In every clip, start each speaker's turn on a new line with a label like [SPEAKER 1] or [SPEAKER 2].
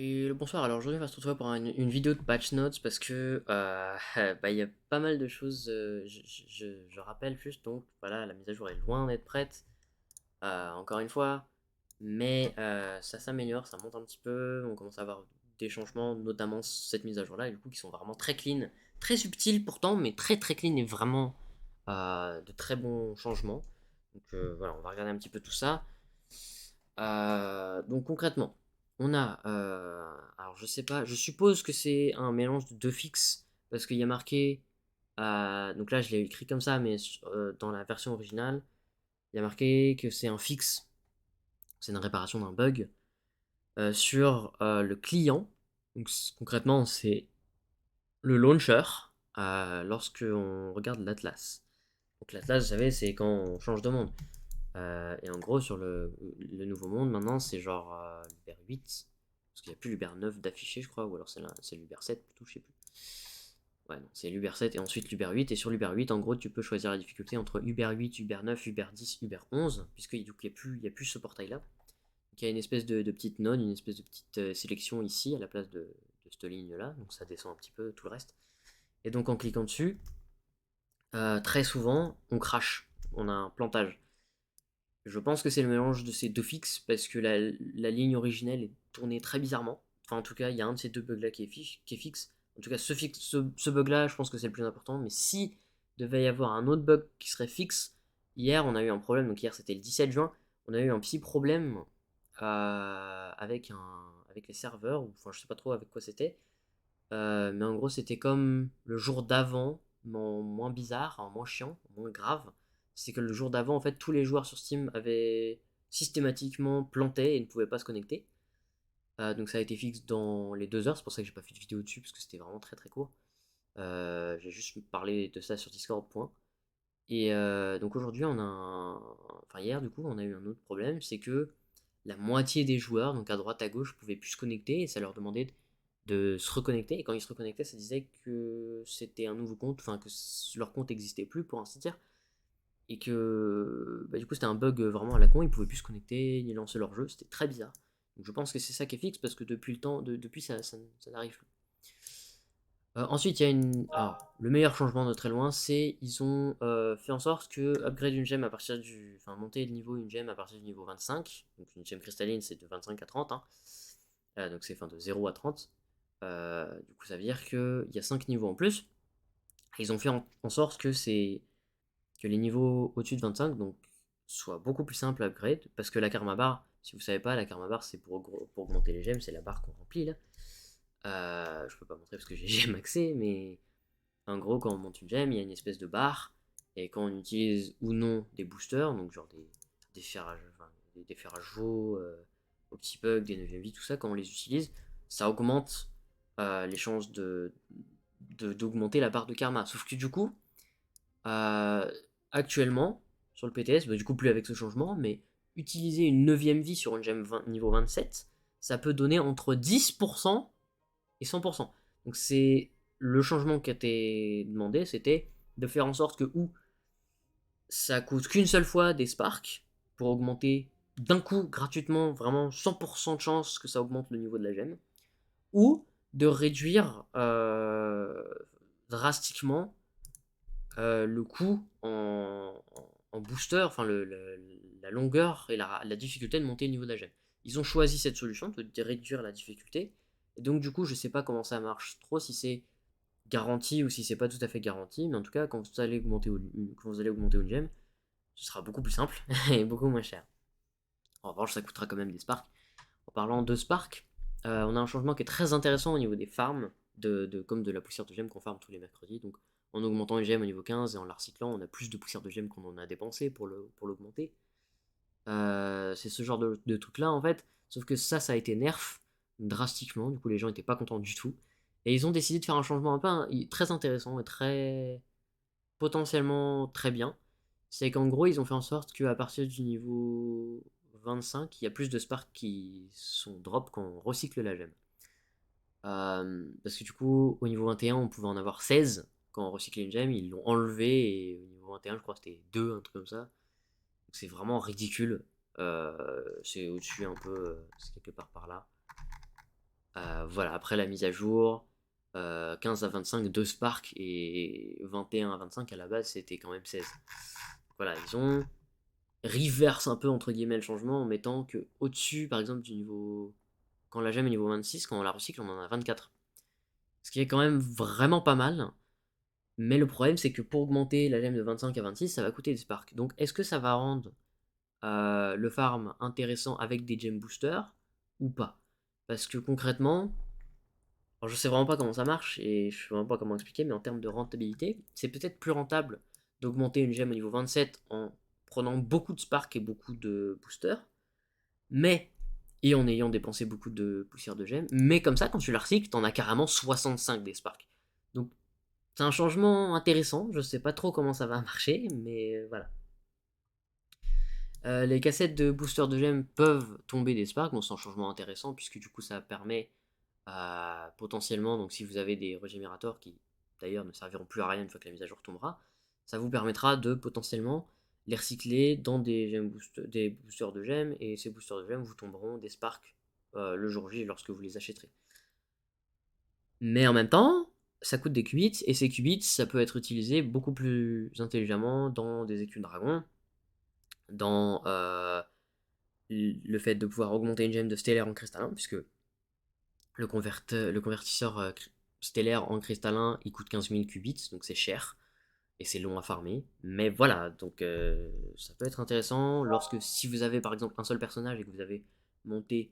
[SPEAKER 1] Et bonsoir, alors aujourd'hui on va se retrouver pour une vidéo de patch notes parce que bah, il y a pas mal de choses, je rappelle juste, donc voilà, la mise à jour est loin d'être prête, encore une fois, mais ça s'améliore, ça monte un petit peu, on commence à avoir des changements, notamment cette mise à jour là, et du coup qui sont vraiment très clean, très subtils pourtant, mais très très clean et vraiment de très bons changements. Donc voilà, on va regarder un petit peu tout ça. Donc concrètement, on a, alors je sais pas, je suppose que c'est un mélange de deux fixes, parce qu'il y a marqué, donc là je l'ai écrit comme ça, mais dans la version originale, il y a marqué que c'est un fixe, c'est une réparation d'un bug, sur le client. Donc concrètement, c'est le launcher, lorsque on regarde l'Atlas. Donc l'Atlas, vous savez, c'est quand on change de monde. Et en gros, sur le nouveau monde, maintenant, c'est genre l'Uber 8. Parce qu'il n'y a plus l'Uber 9 d'affiché, je crois. Ou alors c'est l'Uber 7, plutôt, je sais plus. Ouais, non, c'est l'Uber 7 et ensuite l'Uber 8. Et sur l'Uber 8, en gros, tu peux choisir la difficulté entre Uber 8, Uber 9, Uber 10, Uber 11. Puisqu'il n'y a plus ce portail-là. Donc il y a une espèce de petite node, une espèce de petite sélection ici, à la place de cette ligne-là. Donc ça descend un petit peu tout le reste. Et donc en cliquant dessus, très souvent, on crash. On a un plantage. Je pense que c'est le mélange de ces deux fixes parce que la ligne originelle est tournée très bizarrement. Enfin, en tout cas, il y a un de ces deux bugs là qui est fixe. En tout cas, ce bug là, je pense que c'est le plus important. Mais si devait y avoir un autre bug qui serait fixe, hier on a eu un problème. Donc, hier c'était le 17 juin. On a eu un petit problème avec les serveurs. Ou, enfin, je sais pas trop avec quoi c'était. Mais en gros, c'était comme le jour d'avant, moins bizarre, hein, moins chiant, moins grave. C'est que le jour d'avant, en fait, tous les joueurs sur Steam avaient systématiquement planté et ne pouvaient pas se connecter. Donc ça a été fixe dans les 2 heures, c'est pour ça que j'ai pas fait de vidéo dessus, parce que c'était vraiment très très court. J'ai juste parlé de ça sur Discord, point. Et donc aujourd'hui, enfin hier du coup, on a eu un autre problème, c'est que la moitié des joueurs, donc à droite à gauche, pouvaient plus se connecter et ça leur demandait de se reconnecter. Et quand ils se reconnectaient, ça disait que c'était un nouveau compte, enfin que leur compte n'existait plus pour ainsi dire. Et que bah, du coup, c'était un bug vraiment à la con, ils pouvaient plus se connecter ni lancer leur jeu, c'était très bizarre. Donc je pense que c'est ça qui est fixe parce que depuis le temps, depuis ça n'arrive plus. Ensuite, il y a alors, le meilleur changement de très loin, c'est ils ont fait en sorte que upgrade une gemme à partir enfin monter le niveau une gemme à partir du niveau 25. Donc une gemme cristalline, c'est de 25 à 30, hein. Donc c'est fin de 0 à 30. Du coup, ça veut dire qu'il y a 5 niveaux en plus. Ils ont fait en sorte que les niveaux au-dessus de 25 donc, soient beaucoup plus simples à upgrade. Parce que la karma bar, si vous savez pas, la karma bar, c'est pour augmenter les gemmes, c'est la barre qu'on remplit là. Je peux pas montrer parce que j'ai gemme accès, mais en gros, quand on monte une gemme, il y a une espèce de barre. Et quand on utilise ou non des boosters, donc genre des ferrages, enfin, des ferrages chauds, aux petits bugs, des 9 vie, tout ça, quand on les utilise, ça augmente les chances d'augmenter la barre de karma. Sauf que du coup, euh, actuellement, sur le PTS, bah, du coup plus avec ce changement, mais utiliser une 9 vie sur une gemme niveau 27, ça peut donner entre 10% et 100%. Donc c'est le changement qui a été demandé, c'était de faire en sorte que ou ça coûte qu'une seule fois des sparks pour augmenter d'un coup gratuitement vraiment 100% de chance que ça augmente le niveau de la gemme, ou de réduire drastiquement le coût en booster, enfin la longueur et la difficulté de monter le niveau de la gemme. Ils ont choisi cette solution de réduire la difficulté. Et donc du coup, je sais pas comment ça marche trop, si c'est garanti ou si c'est pas tout à fait garanti, mais en tout cas, quand vous allez augmenter une gemme, ce sera beaucoup plus simple et beaucoup moins cher. En revanche, ça coûtera quand même des sparks. En parlant de sparks, on a un changement qui est très intéressant au niveau des farms, comme de la poussière de gemme qu'on farm tous les mercredis. Donc en augmentant une gemme au niveau 15 et en la recyclant, on a plus de poussière de gemme qu'on en a dépensé pour l'augmenter. C'est ce genre de truc là en fait. Sauf que ça a été nerf drastiquement. Du coup, les gens n'étaient pas contents du tout. Et ils ont décidé de faire un changement un peu très intéressant et très potentiellement très bien. C'est qu'en gros, ils ont fait en sorte qu'à partir du niveau 25, il y a plus de sparks qui sont drop quand on recycle la gemme. Parce que du coup, au niveau 21, on pouvait en avoir 16 quand on recyclait une gemme. Ils l'ont enlevé et au niveau 21, je crois que c'était 2, un truc comme ça. Donc c'est vraiment ridicule. C'est au-dessus un peu, c'est quelque part par là. Voilà, après la mise à jour, 15 à 25, 2 Spark, et 21 à 25 à la base c'était quand même 16. Voilà, ils ont reverse un peu entre guillemets le changement en mettant que au-dessus par exemple du niveau. Quand la gemme est niveau 26, quand on la recycle, on en a 24. Ce qui est quand même vraiment pas mal. Mais le problème, c'est que pour augmenter la gemme de 25 à 26, ça va coûter des sparks. Donc, est-ce que ça va rendre le farm intéressant avec des gem boosters ou pas? Parce que concrètement, alors je sais vraiment pas comment ça marche et je sais vraiment pas comment expliquer, mais en termes de rentabilité, c'est peut-être plus rentable d'augmenter une gemme au niveau 27 en prenant beaucoup de sparks et beaucoup de boosters, mais et en ayant dépensé beaucoup de poussière de gemmes, mais comme ça, quand tu la recycles, t'en as carrément 65 des sparks. Donc c'est un changement intéressant, je sais pas trop comment ça va marcher, mais voilà. Les cassettes de booster de gemmes peuvent tomber des sparks, bon c'est un changement intéressant puisque du coup ça permet potentiellement, donc si vous avez des régénérateurs qui d'ailleurs ne serviront plus à rien une fois que la mise à jour tombera, ça vous permettra de potentiellement les recycler dans des boosters de gemmes, et ces boosters de gemmes vous tomberont des sparks le jour J lorsque vous les achèterez. Mais en même temps, ça coûte des qubits, et ces qubits, ça peut être utilisé beaucoup plus intelligemment dans des écus de dragon, dans le fait de pouvoir augmenter une gemme de stellaire en cristallin, puisque le convertisseur stellaire en cristallin, il coûte 15 000 qubits, donc c'est cher, et c'est long à farmer. Mais voilà, donc ça peut être intéressant lorsque, si vous avez par exemple un seul personnage et que vous avez monté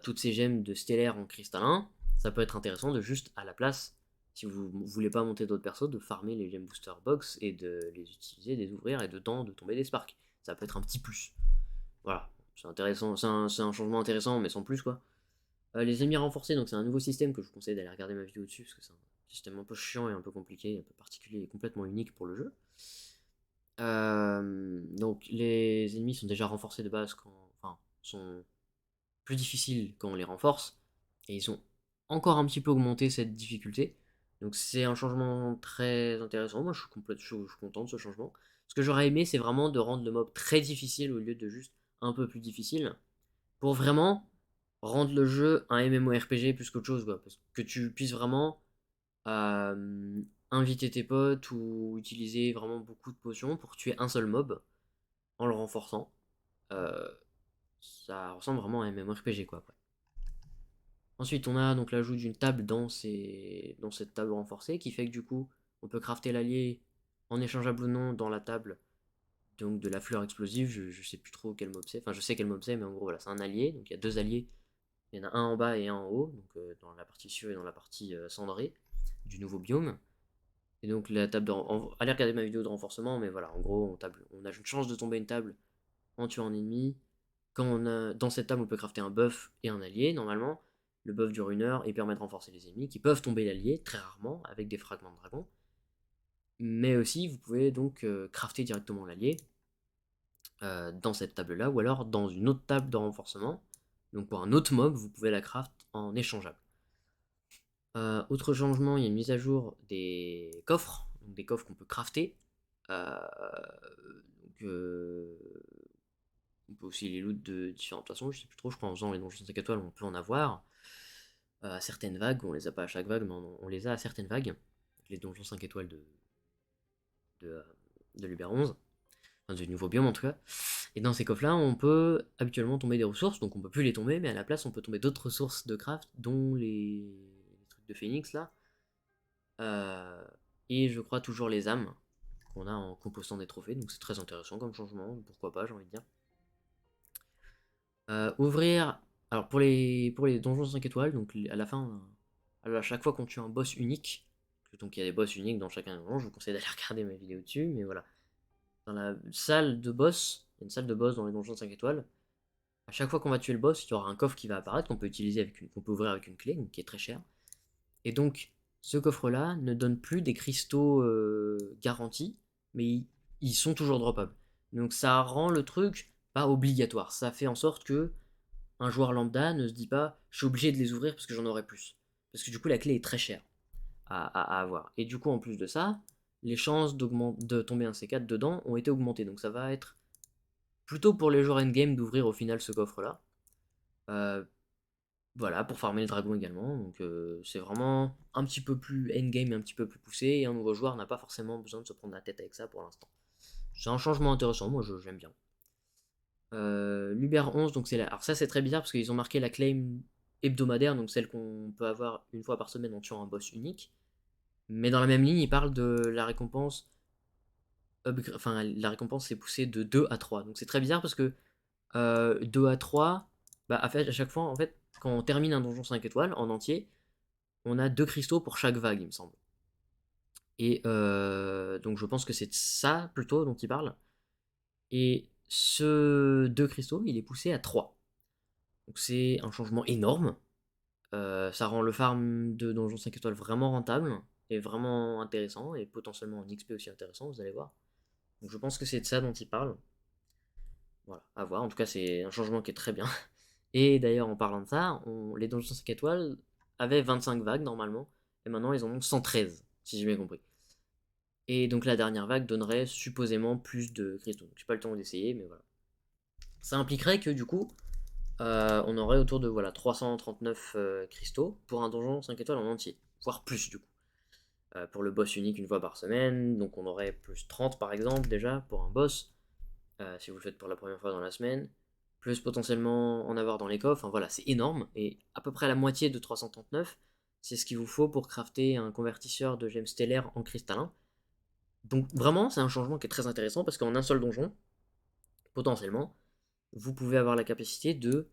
[SPEAKER 1] toutes ces gemmes de stellaire en cristallin, ça peut être intéressant de juste à la place, si vous voulez pas monter d'autres persos, de farmer les gem booster box et de les utiliser, de les ouvrir et dedans de tomber des sparks. Ça peut être un petit plus. Voilà, c'est intéressant, c'est un changement intéressant, mais sans plus quoi. Les ennemis renforcés, donc c'est un nouveau système que je vous conseille d'aller regarder ma vidéo dessus, parce que c'est un système un peu chiant et un peu compliqué, un peu particulier et complètement unique pour le jeu. Donc les ennemis sont déjà renforcés de base enfin, sont plus difficiles quand on les renforce, et ils ont encore un petit peu augmenté cette difficulté. Donc c'est un changement très intéressant. Moi je suis content de ce changement. Ce que j'aurais aimé, c'est vraiment de rendre le mob très difficile au lieu de juste un peu plus difficile, pour vraiment rendre le jeu un MMORPG plus qu'autre chose, quoi. Parce que tu puisses vraiment inviter tes potes ou utiliser vraiment beaucoup de potions pour tuer un seul mob en le renforçant. Euh, Ça ressemble vraiment à un MMORPG, quoi. Après. Ensuite, on a donc l'ajout d'une table dans cette table renforcée, qui fait que du coup, on peut crafter l'allié en échangeable ou non dans la table, donc de la fleur explosive. Je sais plus trop quel mob c'est, enfin je sais quel mob c'est, mais en gros voilà, c'est un allié, donc il y a deux alliés. Il y en a un en bas et un en haut, donc dans la partie feu et dans la partie cendrée du nouveau biome. Et donc la table allez regarder ma vidéo de renforcement, mais voilà, en gros on a une chance de tomber une table en tuant un ennemi. Dans cette table, on peut crafter un buff et un allié normalement. Le buff dure 1 heure et permet de renforcer les ennemis qui peuvent tomber l'allié très rarement avec des fragments de dragon. Mais aussi vous pouvez donc crafter directement l'allié dans cette table là, ou alors dans une autre table de renforcement. Donc pour un autre mob, vous pouvez la craft en échangeable. Autre changement, il y a une mise à jour des coffres, donc des coffres qu'on peut crafter. Donc, on peut aussi les loot de différentes façons, je sais plus trop, je crois en faisant les donjons 5 étoiles on peut en avoir. À certaines vagues, on les a pas à chaque vague, mais on les a à certaines vagues. Les donjons 5 étoiles de, euh, de l'Uber 11, enfin du nouveau biome en tout cas. Et dans ces coffres-là, on peut habituellement tomber des ressources, donc on peut plus les tomber, mais à la place, on peut tomber d'autres ressources de craft, dont les trucs de phoenix là. Euh, et je crois toujours les âmes qu'on a en compostant des trophées, donc c'est très intéressant comme changement, pourquoi pas, j'ai envie de dire. Ouvrir, alors pour les donjons 5 étoiles, donc à la fin, à chaque fois qu'on tue un boss unique, donc il y a des boss uniques dans chacun des donjons, je vous conseille d'aller regarder ma vidéo dessus, mais voilà. Dans la salle de boss, il y a une salle de boss dans les donjons 5 étoiles. À chaque fois qu'on va tuer le boss, il y aura un coffre qui va apparaître qu'on peut utiliser qu'on peut ouvrir avec une clé, donc qui est très cher. Et donc, ce coffre-là ne donne plus des cristaux garantis, mais ils sont toujours droppables. Donc ça rend le truc pas obligatoire. Ça fait en sorte que un joueur lambda ne se dit pas je suis obligé de les ouvrir parce que j'en aurai plus. Parce que du coup la clé est très chère à avoir. Et du coup en plus de ça, les chances de tomber un C4 dedans ont été augmentées. Donc ça va être plutôt pour les joueurs endgame d'ouvrir au final ce coffre-là. Euh, Voilà, pour farmer le dragon également. Donc c'est vraiment un petit peu plus endgame et un petit peu plus poussé. Et un nouveau joueur n'a pas forcément besoin de se prendre la tête avec ça pour l'instant. C'est un changement intéressant, moi j'aime bien. L'Uber 11, donc c'est là. Alors ça c'est très bizarre parce qu'ils ont marqué la claim hebdomadaire, donc celle qu'on peut avoir une fois par semaine en tuant un boss unique. Mais dans la même ligne, ils parlent de la récompense. Enfin, la récompense s'est poussée de 2 à 3. Donc c'est très bizarre parce que 2 à 3, bah, à chaque fois, en fait, quand on termine un donjon 5 étoiles en entier, on a 2 cristaux pour chaque vague, il me semble. Et donc je pense que c'est de ça plutôt dont il parle. Et ce 2 cristaux, il est poussé à 3. Donc c'est un changement énorme. Ça rend le farm de donjon 5 étoiles vraiment rentable et vraiment intéressant et potentiellement en XP aussi intéressant, vous allez voir. Donc je pense que c'est de ça dont il parle. Voilà, à voir. En tout cas, c'est un changement qui est très bien. Et d'ailleurs, en parlant de ça, les donjons 5 étoiles avaient 25 vagues normalement, et maintenant ils en ont 113, si j'ai bien compris. Et donc la dernière vague donnerait supposément plus de cristaux. Donc j'ai pas le temps d'essayer, mais voilà. Ça impliquerait que du coup, on aurait autour de voilà 339 cristaux pour un donjon 5 étoiles en entier, voire plus du coup. Pour le boss unique une fois par semaine, donc on aurait plus 30 par exemple déjà pour un boss, si vous le faites pour la première fois dans la semaine, plus potentiellement en avoir dans les coffres, enfin voilà, c'est énorme, et à peu près la moitié de 339, c'est ce qu'il vous faut pour crafter un convertisseur de gemmes stellaires en cristallin. Donc vraiment, c'est un changement qui est très intéressant, parce qu'en un seul donjon, potentiellement, vous pouvez avoir la capacité de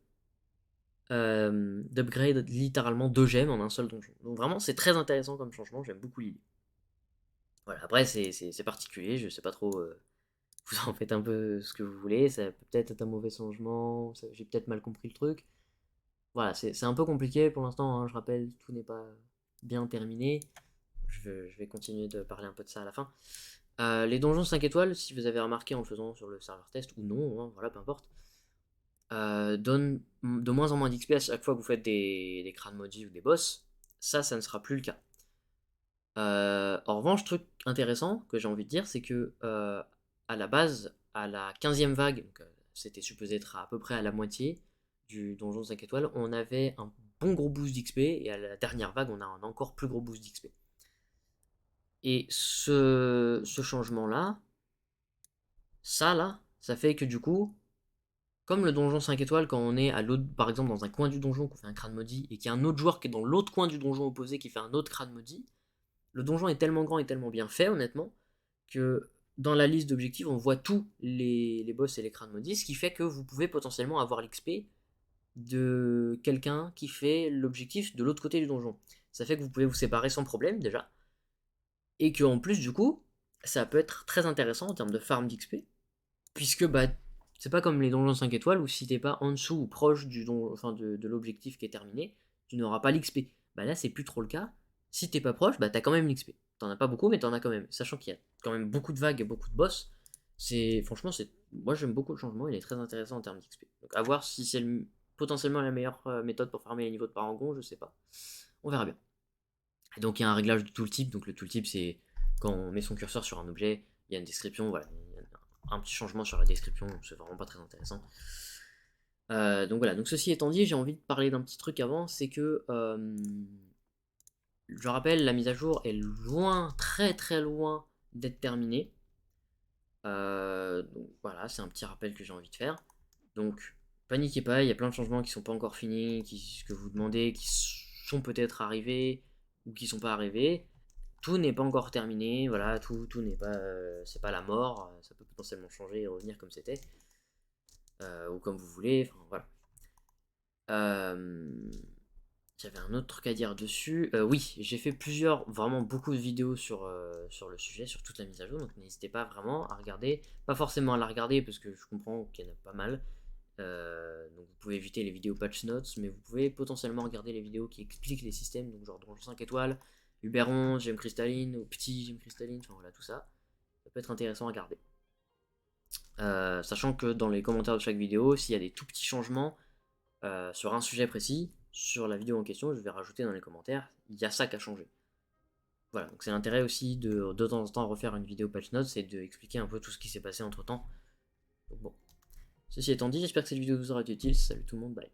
[SPEAKER 1] d'upgrade littéralement 2 gemmes en un seul donjon. Donc vraiment, c'est très intéressant comme changement, j'aime beaucoup l'idée. Voilà, après, c'est particulier, je sais pas trop. Vous en faites un peu ce que vous voulez, ça peut peut-être être un mauvais changement, j'ai peut-être mal compris le truc. Voilà, c'est un peu compliqué pour l'instant, hein, je rappelle, tout n'est pas bien terminé. Je vais continuer de parler un peu de ça à la fin. Les donjons 5 étoiles, si vous avez remarqué en le faisant sur le serveur test, ou non, hein, voilà, peu importe, donnent de moins en moins d'XP à chaque fois que vous faites des crânes maudits ou des boss. Ça ne sera plus le cas. En revanche, truc intéressant que j'ai envie de dire, c'est que à la base, à la 15e vague, donc, c'était supposé être à peu près à la moitié du donjon 5 étoiles, on avait un bon gros boost d'XP, et à la dernière vague, on a un encore plus gros boost d'XP. Et ce changement-là, ça là, ça fait que du coup, comme le donjon 5 étoiles, quand on est à l'autre, par exemple dans un coin du donjon, qu'on fait un crâne maudit, et qu'il y a un autre joueur qui est dans l'autre coin du donjon opposé qui fait un autre crâne maudit, le donjon est tellement grand et tellement bien fait, honnêtement, que dans la liste d'objectifs, on voit tous les boss et les crânes maudits, ce qui fait que vous pouvez potentiellement avoir l'XP de quelqu'un qui fait l'objectif de l'autre côté du donjon. Ça fait que vous pouvez vous séparer sans problème, déjà, et que en plus, du coup, ça peut être très intéressant en termes de farm d'XP, puisque bah, c'est pas comme les donjons 5 étoiles où si t'es pas en dessous ou proche du enfin de l'objectif qui est terminé, tu n'auras pas l'XP. Bah là, c'est plus trop le cas. Si t'es pas proche, bah t'as quand même l'XP. T'en as pas beaucoup, mais t'en as quand même. Sachant qu'il y a quand même beaucoup de vagues et beaucoup de boss. Franchement, moi j'aime beaucoup le changement, il est très intéressant en termes d'XP. Donc à voir si c'est potentiellement la meilleure méthode pour farmer les niveaux de parangon, je sais pas. On verra bien. Et donc il y a un réglage de tooltip. Donc le tooltip, c'est quand on met son curseur sur un objet, il y a une description, voilà, il y a un petit changement sur la description, c'est vraiment pas très intéressant. Donc voilà, donc ceci étant dit, j'ai envie de parler d'un petit truc avant, c'est que je rappelle, la mise à jour est loin, très très loin d'être terminée. Donc voilà, c'est un petit rappel que j'ai envie de faire. Donc paniquez pas, il y a plein de changements qui sont pas encore finis, que vous demandez, qui sont peut-être arrivés ou qui sont pas arrivés. Tout n'est pas encore terminé, voilà, tout n'est pas, c'est pas la mort, ça peut potentiellement changer et revenir comme c'était, ou comme vous voulez, enfin voilà. J'avais un autre truc à dire dessus. Oui, j'ai fait vraiment beaucoup de vidéos sur le sujet, sur toute la mise à jour, donc n'hésitez pas vraiment à regarder. Pas forcément à la regarder parce que je comprends qu'il y en a pas mal. Donc vous pouvez éviter les vidéos patch notes, mais vous pouvez potentiellement regarder les vidéos qui expliquent les systèmes, donc genre Donjon 5 étoiles, Uber 11, Gemme Cristalline, ou Petit Gemme Cristalline, enfin voilà tout ça. Ça peut être intéressant à regarder. Sachant que dans les commentaires de chaque vidéo, s'il y a des tout petits changements sur un sujet précis, sur la vidéo en question, je vais rajouter dans les commentaires, il y a ça qui a changé. Voilà, donc c'est l'intérêt aussi de temps en temps refaire une vidéo patch notes, c'est d'expliquer un peu tout ce qui s'est passé entre temps. Donc bon. Ceci étant dit, j'espère que cette vidéo vous aura été utile. Salut tout le monde, bye.